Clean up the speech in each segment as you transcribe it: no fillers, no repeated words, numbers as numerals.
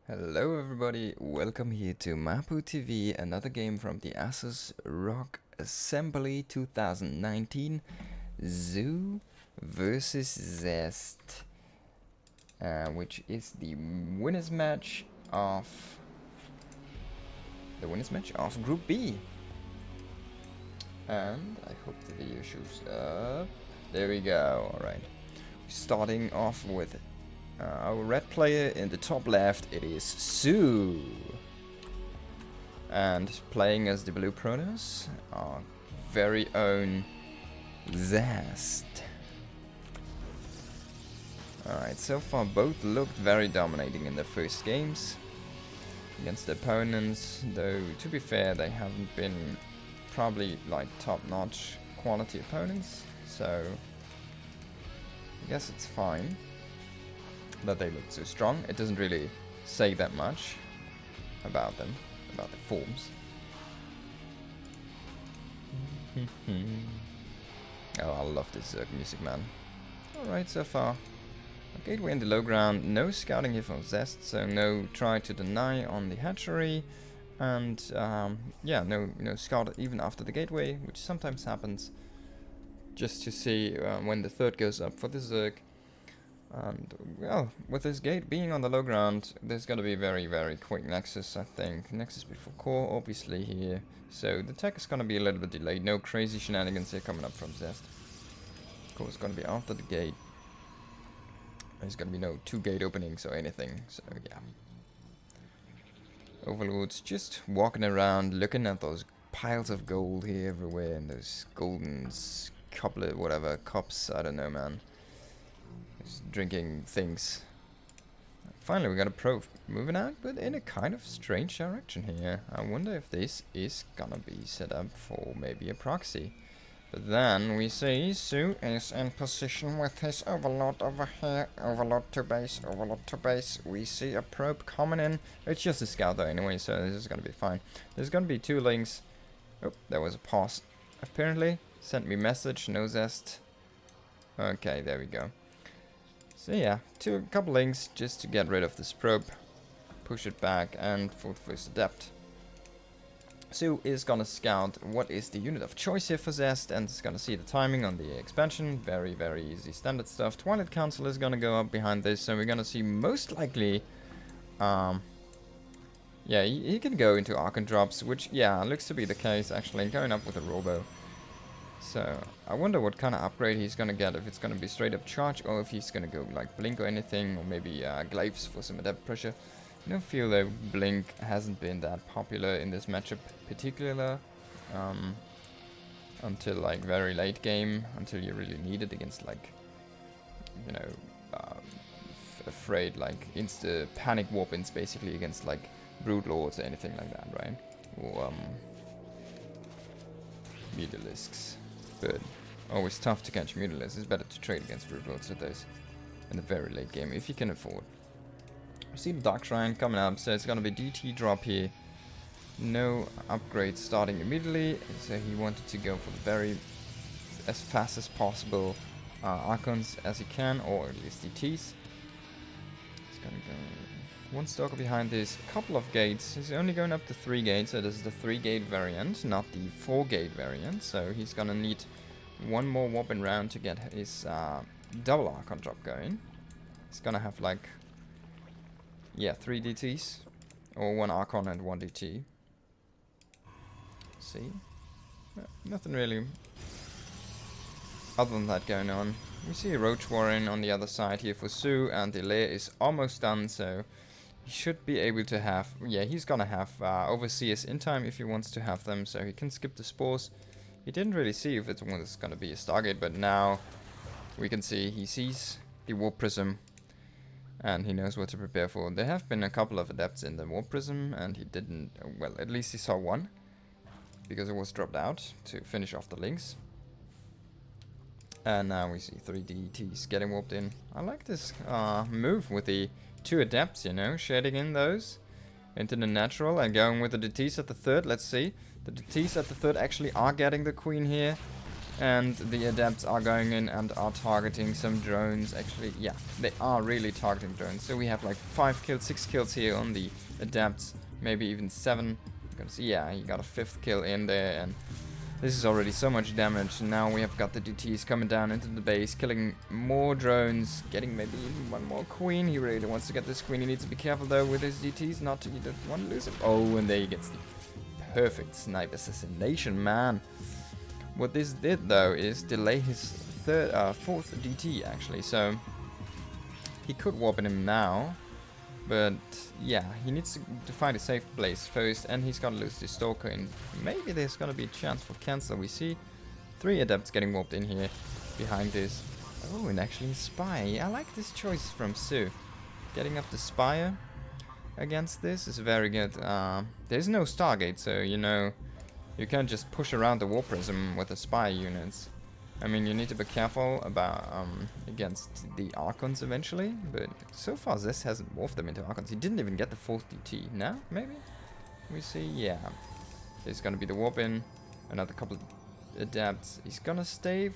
Hello everybody, welcome here to Mapu TV, another game from the ASUSROG Assembly 2019, soO versus Zest, which is the winners match of Group B. And I hope the video shows up. There we go. All right, starting off with our red player in the top left, it is soO. And playing as the blue Protoss, our very own Zest. Alright, so far both looked very dominating in their first games against the opponents, though to be fair they haven't been probably like top-notch quality opponents, so I guess it's fine that they look so strong. It doesn't really say that much about them, about the forms. Oh, I love this Zerg music, man. Alright, so far. A gateway in the low ground, no scouting here from Zest, so no try to deny on the hatchery, and yeah, no scout even after the gateway, which sometimes happens, just to see when the third goes up for the Zerg. And, well, with this gate being on the low ground, there's going to be very, very quick Nexus, I think. Nexus before core, obviously, here. So the tech is going to be a little bit delayed. No crazy shenanigans here coming up from Zest. Core is going to be after the gate. There's going to be no 2 gate openings or anything, so yeah. Overlords just walking around, looking at those piles of gold here everywhere, and those golden couplet, whatever, cups, I don't know, man. Drinking things. Finally, we got a probe moving out, but in a kind of strange direction here. I wonder if this is gonna be set up for maybe a proxy. But then we see soO is in position with his overlord over here. Overlord to base, overlord to base. We see a probe coming in. It's just a scout though anyway, so this is gonna be fine. There's gonna be 2 links. Oh, there was a pause. Apparently, sent me message, no Zest. Okay, there we go. So yeah, couple links just to get rid of this probe, push it back, and for the first adept. soO is gonna scout what is the unit of choice here for Zest, and is gonna see the timing on the expansion. Very, very easy standard stuff. Twilight Council is gonna go up behind this, so we're gonna see most likely, yeah, he can go into Archon drops, which, yeah, looks to be the case actually, going up with a Robo. So, I wonder what kind of upgrade he's gonna get, if it's gonna be straight up charge, or if he's gonna go like Blink or anything, or maybe Glaives for some adept pressure. I don't feel that Blink hasn't been that popular in this matchup particular, until like very late game, until you really need it against like, you know, afraid like insta panic warp-ins basically against like Brood Lords or anything like that, right? Or Mutalisks. But always tough to catch Mutalisks. It's better to trade against Brood Lords with those in the very late game, if you can afford. We see the Dark Shrine coming up, so it's gonna be DT drop here. No upgrades starting immediately, so he wanted to go for the as fast as possible Archons as he can, or at least DTs. He's gonna go 1 stalker behind this, a couple of gates. He's only going up to 3 gates, so this is the 3-gate variant, not the 4-gate variant. So he's gonna need 1 more Warping round to get his double Archon drop going. He's gonna have like, yeah, 3 DTs, or 1 Archon and 1 DT. See? Nothing really other than that going on. We see a Roach Warren on the other side here for soO, and the lair is almost done, so he should be able to have, yeah, he's gonna have Overseers in time if he wants to have them, so he can skip the spores. He didn't really see if it was gonna be a Stargate, but now we can see he sees the Warp Prism, and he knows what to prepare for. There have been a couple of adepts in the Warp Prism, and he didn't, well, at least he saw 1, because it was dropped out to finish off the links. And now we see 3 DTs getting warped in. I like this move with the 2 adepts, you know, shading in those into the natural and going with the DTs at the 3rd. Let's see. The DTs at the 3rd actually are getting the queen here. And the adepts are going in and are targeting some drones. Actually, yeah, they are really targeting drones. So we have like 5 kills, 6 kills here on the adepts, maybe even 7. Because, yeah, he got a 5th kill in there, and this is already so much damage. Now we have got the DTs coming down into the base, killing more drones, getting maybe even one more queen. He really wants to get this queen. He needs to be careful though with his DTs, not to, you don't want to lose it. Oh, and there he gets the perfect snipe assassination, man. What this did though is delay his 4th DT actually, so he could warp in him now. But yeah, he needs to find a safe place first, and he's gonna lose the Stalker, and maybe there's gonna be a chance for cancel. We see 3 adepts getting warped in here behind this. Oh, and actually a Spy. I like this choice from soO. Getting up the Spire against this is very good. There's no Stargate, so you know, you can't just push around the Warp Prism with the Spy units. I mean, you need to be careful about against the Archons eventually, but so far Zest hasn't morphed them into Archons. He didn't even get the 4th DT. Now, maybe? We see, yeah. There's gonna be the warp in, another couple of adapts. He's gonna stay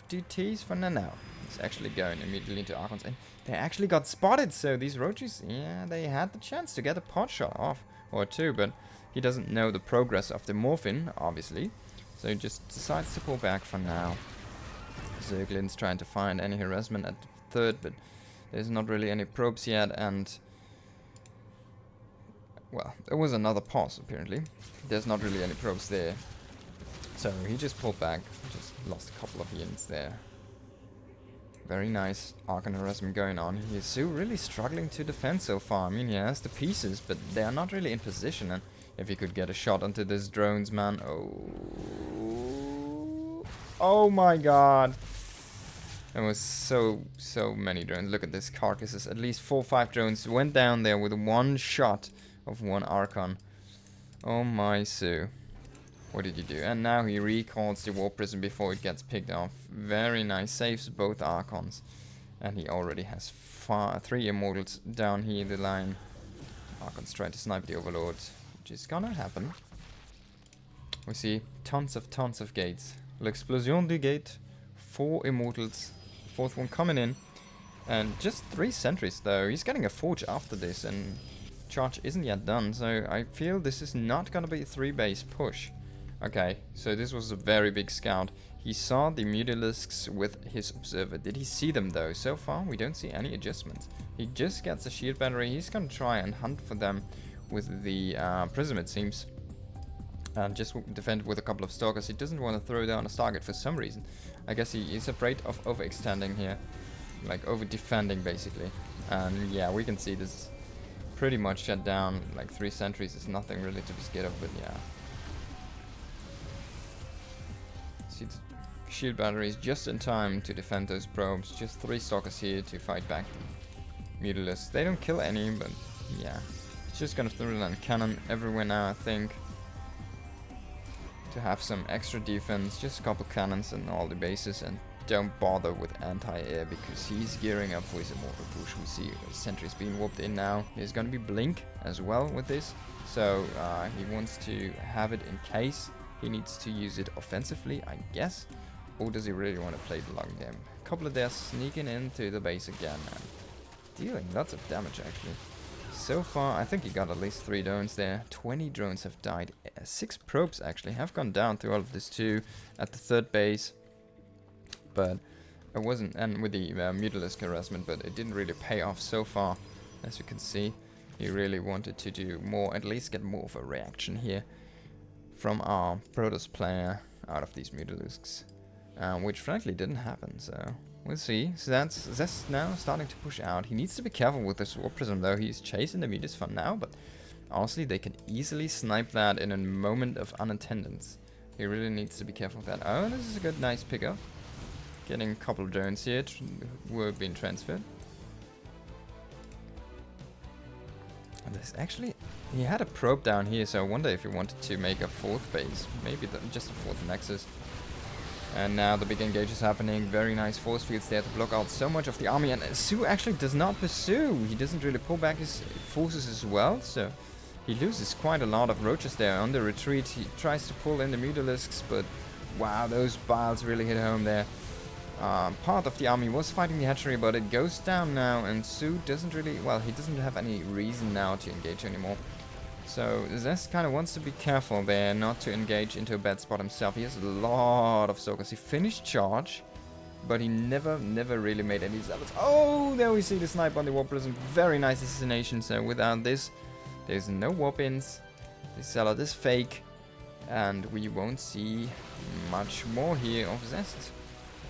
DTs for now. He's actually going immediately into Archons, and they actually got spotted, so these Roaches, yeah, they had the chance to get a pot shot off, or 2, but he doesn't know the progress of the morphin, obviously, so he just decides to pull back for now. Zerglin's trying to find any harassment at the 3rd, but there's not really any probes yet, and well, there was another pause apparently. There's not really any probes there, so he just pulled back, just lost a couple of units there. Very nice Archon harassment going on here. soO really struggling to defend so far. I mean, he has the pieces, but they are not really in position, and if he could get a shot onto these drones, man, oh my god. There was so many drones. Look at this carcasses. At least 4 or 5 drones went down there with 1 shot of 1 Archon. Oh my soO. What did you do? And now he recalls the Warp Prism before it gets picked off. Very nice. Saves both Archons. And he already has 3 Immortals down here in the line. Archon's trying to snipe the Overlord, which is gonna happen. We see tons of gates. L'explosion du gate. 4 Immortals. 4th one coming in. And just 3 sentries though. He's getting a Forge after this, and charge isn't yet done. So I feel this is not gonna be a 3-base push. Okay, so this was a very big scout. He saw the Mutilisks with his observer. Did he see them though? So far we don't see any adjustments. He just gets a shield battery. He's gonna try and hunt for them with the Prism, it seems. And just defend with a couple of Stalkers. He doesn't want to throw down a Stargate for some reason. I guess he is afraid of overextending here. Like over-defending basically. And yeah, we can see this pretty much shut down. Like 3 sentries is nothing really to be scared of, but yeah. See the shield batteries just in time to defend those probes. Just 3 Stalkers here to fight back the Mutilisks. They don't kill any, but yeah. It's just gonna throw down cannon everywhere now, I think. To have some extra defense, just a couple cannons and all the bases, and don't bother with anti-air because he's gearing up for his immortal push. We see sentries being warped in now. There's gonna be blink as well with this, so he wants to have it in case he needs to use it offensively, I guess, or does he really want to play the long game? A couple of there sneaking into the base again and dealing lots of damage actually. So far, I think he got at least 3 drones there. 20 drones have died. 6 probes actually have gone down through all of this too at the 3rd base. But it wasn't, and with the Mutalisk harassment, but it didn't really pay off so far. As you can see, he really wanted to do more, at least get more of a reaction here from our Protoss player out of these Mutalisks. Which frankly didn't happen, so we'll see. So that's Zest now starting to push out. He needs to be careful with this Warp Prism though. He's chasing the Mutas for now, but honestly they can easily snipe that in a moment of unattendance. He really needs to be careful with that. Oh, this is a good, nice pickup. Getting a couple of drones here were being transferred. And there's actually, he had a probe down here, so I wonder if he wanted to make a 4th base. Maybe just a 4th nexus. And now the big engage is happening. Very nice force fields there to block out so much of the army. And soO actually does not pursue. He doesn't really pull back his forces as well. So he loses quite a lot of roaches there on the retreat. He tries to pull in the Mutalisks, but Wow, those piles really hit home there. Part of the army was fighting the hatchery, but it goes down now, and soO doesn't really... Well, he doesn't have any reason now to engage anymore. So Zest kind of wants to be careful there, not to engage into a bad spot himself. He has a lot of Stalkers. He finished charge, but he never really made any salvage. Oh, there we see the snipe on the Warp Prism. Very nice assassination. So without this, there's no Warp-ins. The Zealot is fake, and we won't see much more here of Zest.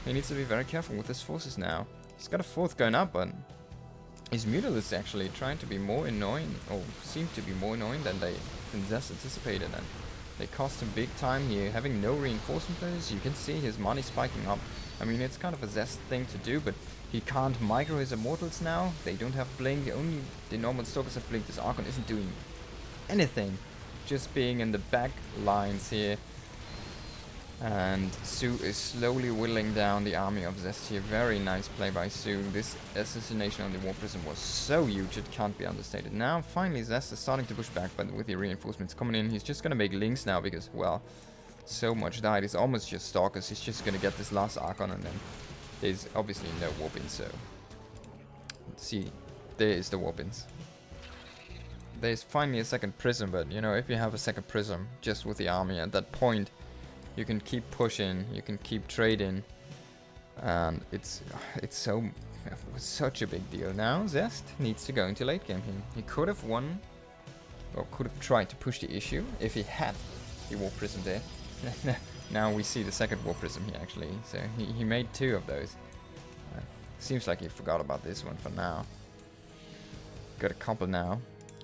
He needs to be very careful with his forces now. He's got a 4th going up, but his Mutalisks actually trying to be more annoying, or seem to be more annoying than Zest anticipated, and they cost him big time here. Having no reinforcement players, you can see his money spiking up. I mean, it's kind of a Zest thing to do, but he can't micro his Immortals now. They don't have Blink, only the normal Stalkers have Blink. This Archon isn't doing anything, just being in the back lines here. And soO is slowly whittling down the army of Zest here. Very nice play by soO. This assassination on the Warp Prism was so huge, it can't be understated. Now, finally, Zest is starting to push back, but with the reinforcements coming in, he's just gonna make links now because, well, so much died. It's almost just Stalkers. He's just gonna get this last Archon, and then there's obviously no Warp-ins, so... See, there is the Warp-ins. There's finally a second Prism, but, you know, if you have a second Prism just with the army at that point, you can keep pushing, you can keep trading, and it's such a big deal. Now Zest needs to go into late game here. He could have won, or could have tried to push the issue if he had the Warp Prism there. Now we see the second Warp Prism here actually, so he made 2 of those. Seems like he forgot about this one for now. Got a couple now.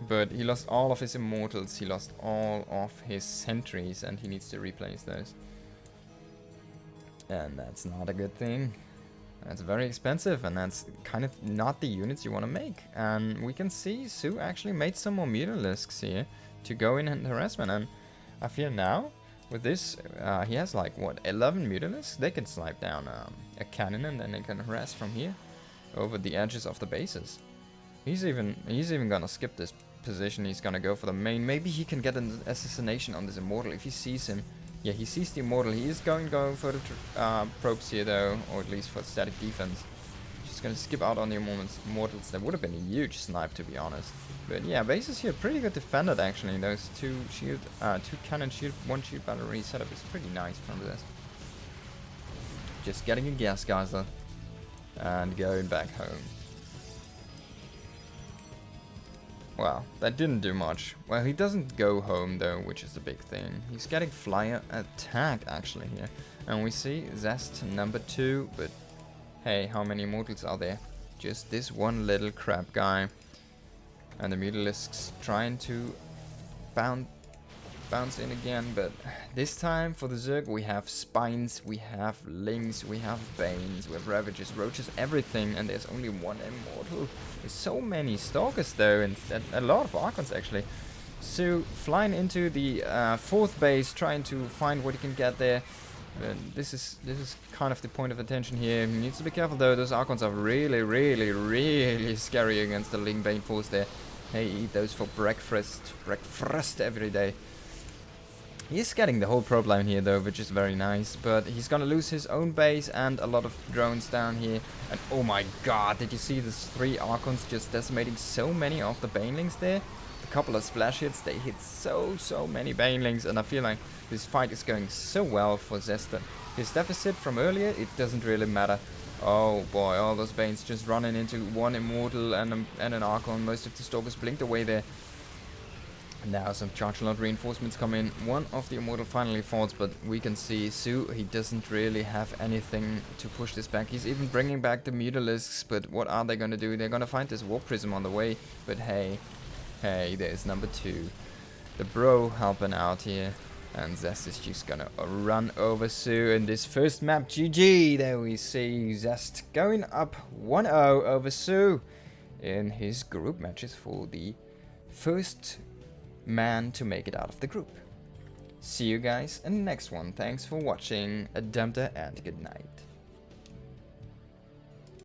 But he lost all of his Immortals, he lost all of his Sentries, and he needs to replace those. And that's not a good thing. That's very expensive, and that's kind of not the units you want to make. And we can see soO actually made some more Mutalisks here to go in and harassment. And I feel now, with this, he has like, what, 11 Mutalisks? They can snipe down a cannon, and then they can harass from here over the edges of the bases. He's even gonna skip this position. He's gonna go for the main. Maybe he can get an assassination on this Immortal if he sees him. Yeah, he sees the Immortal. He is going for the probes here though, or at least for static defense. Just gonna skip out on the Immortals. That would have been a huge snipe, to be honest. But yeah, bases here pretty good defended actually. Those 2 cannon shield, 1 shield battery setup is pretty nice from this. Just getting a gas geyser and going back home. Well, that didn't do much. Well, he doesn't go home though, which is the big thing. He's getting flyer attack actually here. And we see Zest number 2, but hey, how many Immortals are there? Just this one little crap guy. And the Mutalisks trying to bounce in again, but this time for the Zerg we have Spines, we have Lings, we have Banes, we have Ravages, Roaches, everything, and there's only 1 Immortal. There's so many Stalkers though, and a lot of Archons actually. So flying into the 4th base, trying to find what he can get there. This is kind of the point of attention here. He needs to be careful though. Those Archons are really scary against the Ling Bane force there. Hey, eat those for breakfast every day. He's getting the whole probe line here though, which is very nice, but he's gonna lose his own base and a lot of drones down here. And oh my god, did you see these 3 Archons just decimating so many of the Banelings there? A couple of splash hits, they hit so many Banelings, and I feel like this fight is going so well for Zest. His deficit from earlier, it doesn't really matter. Oh boy, all those Banes just running into 1 Immortal and an Archon. Most of the Stalkers blinked away there. Now some charge load reinforcements come in. 1 of the Immortal finally falls, but we can see soO, he doesn't really have anything to push this back. He's even bringing back the Mutalisks, but what are they gonna do? They're gonna find this Warp Prism on the way, but hey, there's number 2. The bro helping out here, and Zest is just gonna run over soO in this first map. GG! There we see Zest going up 1-0 over soO in his group matches for the first man to make it out of the group. See you guys in the next one. Thanks for watching. A Dumter and good night.